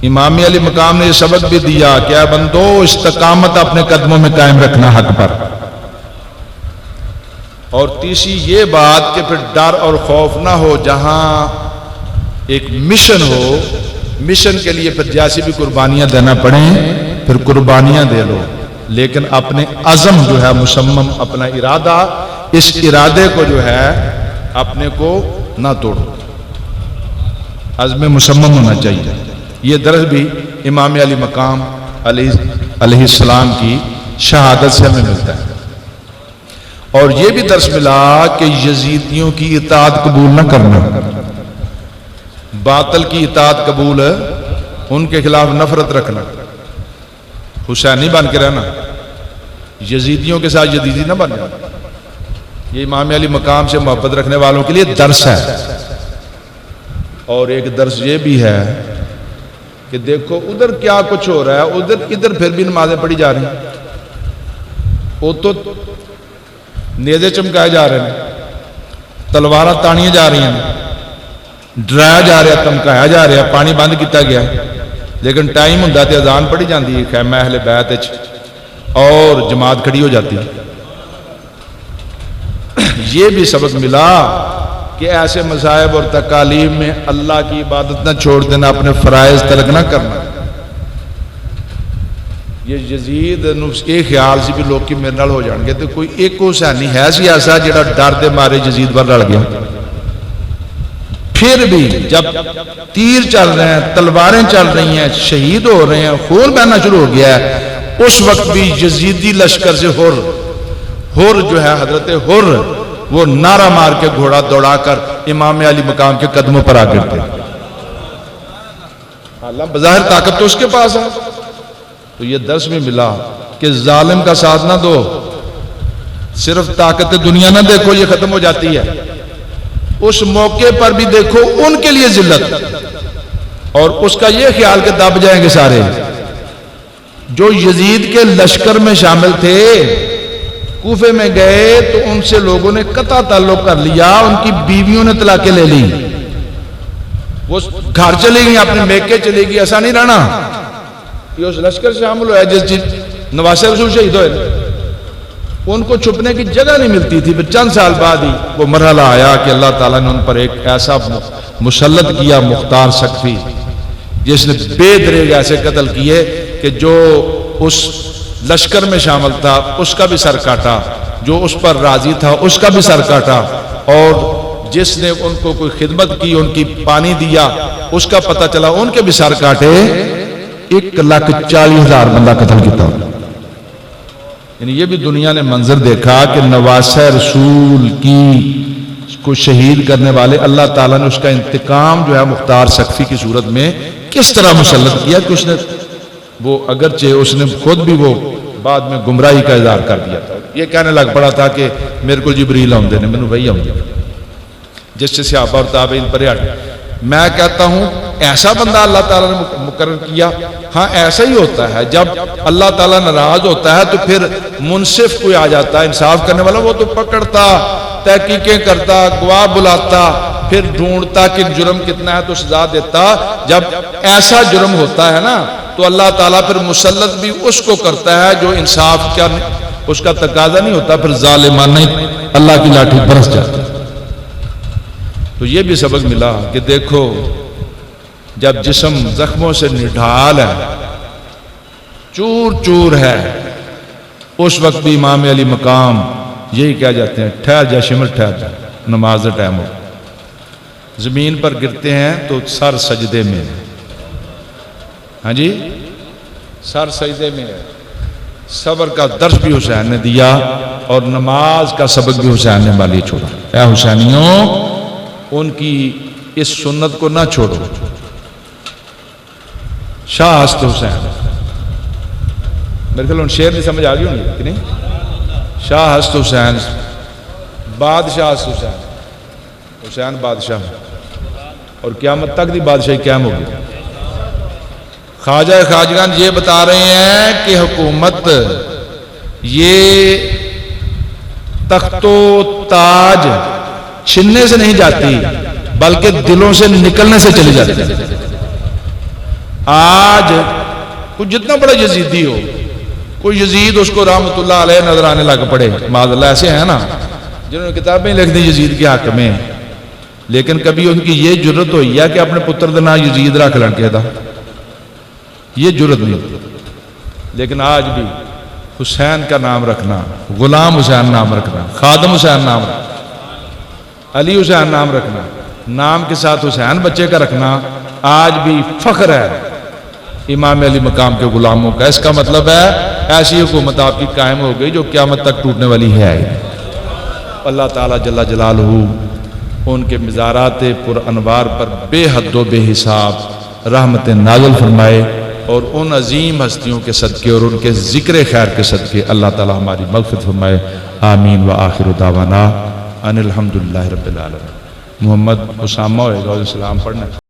امام علی مقام نے یہ سبق بھی دیا کہ اے بندو استقامت اپنے قدموں میں قائم رکھنا حق پر. اور تیسری یہ بات کہ پھر ڈر اور خوف نہ ہو. جہاں ایک مشن ہو، مشن کے لیے پھر جیسی بھی قربانیاں دینا پڑیں پھر قربانیاں دے لو، لیکن اپنے عزم جو ہے مصمم، اپنا ارادہ، اس ارادے کو جو ہے اپنے کو نہ توڑو. عزم مصمم ہونا چاہیے. یہ درس بھی امام علی مقام علیہ السلام کی شہادت سے ہمیں ملتا ہے. اور یہ بھی درس ملا کہ یزیدیوں کی اطاعت قبول نہ کرنا، باطل کی اطاعت قبول، ان کے خلاف نفرت رکھنا، حسینی بن کے رہنا، یزیدیوں کے ساتھ یزیدی نہ بن جانا. یہ امام علی مقام سے محبت رکھنے والوں کے لیے درس ہے. اور ایک درس یہ بھی ہے کہ دیکھو ادھر کیا کچھ ہو رہا ہے، ادھر پھر بھی نمازیں پڑھی جا رہی ہیں. وہ تو نیزے چمکائے جا رہے ہیں، تلواریں تانیاں جا رہی ہیں، ڈرایا جا رہا ہے، دھمکایا جا رہا ہے، پانی بند کیتا گیا. لیکن ٹائم ہوندا تے اذان پڑھی جاندی ہے خیمہ اہل بیت وچ، اور جماعت کھڑی ہو جاتی ہے. یہ بھی سبق ملا کہ ایسے مذاہب اور تکالیف میں اللہ کی عبادت نہ چھوڑ دینا، اپنے فرائض ترک نہ کرنا. یہ یزید کے خیال سے بھی لوگ کی میرے نال ہو جان گے تو کوئی ایک حسینی ہے سی ایسا جڑا ڈر دے مارے یزید پر رل گیا. پھر بھی جب تیر چل رہے ہیں، تلواریں چل رہی ہیں، شہید ہو رہے ہیں، خون بہنا شروع ہو گیا ہے، اس وقت بھی یزیدی لشکر سے ہر جو ہے حضرت ہر وہ نعرہ مار کے گھوڑا دوڑا کر امام علی مقام کے قدموں پر آ گرتے. اللہ بظاہر طاقت تو اس کے پاس ہے. تو یہ درس میں ملا کہ ظالم کا ساتھ نہ دو، صرف طاقت دنیا نہ دیکھو یہ ختم ہو جاتی ہے، اس موقع پر بھی دیکھو ان کے لیے ذلت، اور اس کا یہ خیال کہ دب جائیں گے سارے۔ جو یزید کے لشکر میں شامل تھے کوفے میں گئے تو ان سے لوگوں نے قطع تعلق کر لیا، ان کی بیویوں نے طلاقیں لے لی، وہ گھر چلی گئی، اپنے میکے چلی گئی، ایسا نہیں رہنا۔ یہ اس لشکر سے شامل ہوا جس نواسہ رسول شہید ہوئے، ان کو چھپنے کی جگہ نہیں ملتی تھی۔ پھر چند سال بعد ہی وہ مرحلہ آیا کہ اللہ تعالیٰ نے ان پر ایک ایسا مسلط کیا مختار سقفی، جس نے بے دریغ ایسے قتل کیے کہ جو اس لشکر میں شامل تھا اس کا بھی سر کاٹا، جو اس پر راضی تھا اس کا بھی سر کاٹا، اور جس نے ان کو کوئی خدمت کی، ان کی پانی دیا، اس کا پتہ چلا ان کے بھی سر کاٹے۔ 1,40,000 بندہ قتل کیا۔ یعنی یہ بھی دنیا نے منظر دیکھا کہ نواسہ رسول کو شہید کرنے والے اللہ تعالیٰ نے اس کا انتقام جو ہے مختار سقفی کی صورت میں کس طرح مسلط کیا کہ اس نے وہ اگرچہ اس نے خود بھی وہ بعد میں گمراہی کا اظہار کر دیا تھا، یہ کہنے لگ پڑا تھا کہ میرے کو جبریل آؤندے نے، مینوں وہی آؤندے، جس سے صحابہ اور تابعین پر ہٹ۔ میں کہتا ہوں ایسا بندہ اللہ تعالیٰ نے مقرر کیا۔ ہاں ایسا ہی ہوتا ہے، جب اللہ تعالیٰ ناراض ہوتا ہے تو پھر منصف کوئی آ جاتا ہے، انصاف کرنے والا، وہ تو پکڑتا، تحقیقیں کرتا، گواہ بلاتا، پھر ڈھونڈتا کہ جرم کتنا ہے تو سزا دیتا۔ جب ایسا جرم ہوتا ہے نا تو اللہ تعالیٰ پھر مسلط بھی اس کو کرتا ہے جو انصاف کا اس کا تقاضا نہیں ہوتا، پھر ظالمانہ اللہ کی لاٹھی برس جاتی۔ تو یہ بھی سبق ملا کہ دیکھو جب جسم زخموں سے نڈھال ہے، چور چور ہے، اس وقت بھی امام علی مقام یہی کہہ جاتے ہیں ٹھہر جا شمر ٹھہر جا، نماز ٹائم ہو۔ زمین پر گرتے ہیں تو سر سجدے میں، ہاں جی سر سجدے میں ہے۔ صبر کا درس بھی حسین نے دیا اور نماز کا سبق بھی حسین نے بالی چھوڑا۔ اے حسینیوں، ان کی اس سنت کو نہ چھوڑو۔ شاہ ہست حسین، میرے خیال ان شعر نہیں سمجھ آ گئی ہوں کہ نہیں؟ شاہ ہست حسین، بادشاہ ہست حسین، حسین بادشاہ، اور قیامت تک دی بادشاہی قائم ہوگی۔ خواجہ خواجگان یہ بتا رہے ہیں کہ حکومت یہ تخت و تاج چھننے سے نہیں جاتی بلکہ دلوں سے نکلنے سے چلی جاتی ہے۔ آج کوئی جتنا بڑا یزیدی ہو، کوئی یزید اس کو رحمت اللہ علیہ نظر آنے لگ پڑے، معاذ اللہ ایسے ہیں نا جنہوں نے کتابیں لکھ دی یزید کے حق میں، لیکن کبھی ان کی یہ جرت ہوئی ہے کہ اپنے پتر دا نام یزید رکھ لن کے دا، یہ جرت نہیں ہوتی۔ لیکن آج بھی حسین کا نام رکھنا، غلام حسین نام رکھنا، خادم حسین نام رکھنا، علی حسین نام رکھنا، نام کے ساتھ حسین بچے کا رکھنا آج بھی فخر ہے امام علی مقام کے غلاموں کا۔ اس کا مطلب ہے ایسی حکومت آپ کی قائم ہو گئی جو قیامت تک ٹوٹنے والی ہے۔ اللہ تعالیٰ جل جلالہ ان کے مزارات پر انوار پر بے حد و بے حساب رحمت نازل فرمائے، اور ان عظیم ہستیوں کے صدقے اور ان کے ذکر خیر کے صدقے اللہ تعالیٰ ہماری مغفرت فرمائے۔ آمین وآخر دعوانا ان الحمدللہ رب العالمین۔ محمد اسامہ ہوئے گا اور سلام پڑھنا۔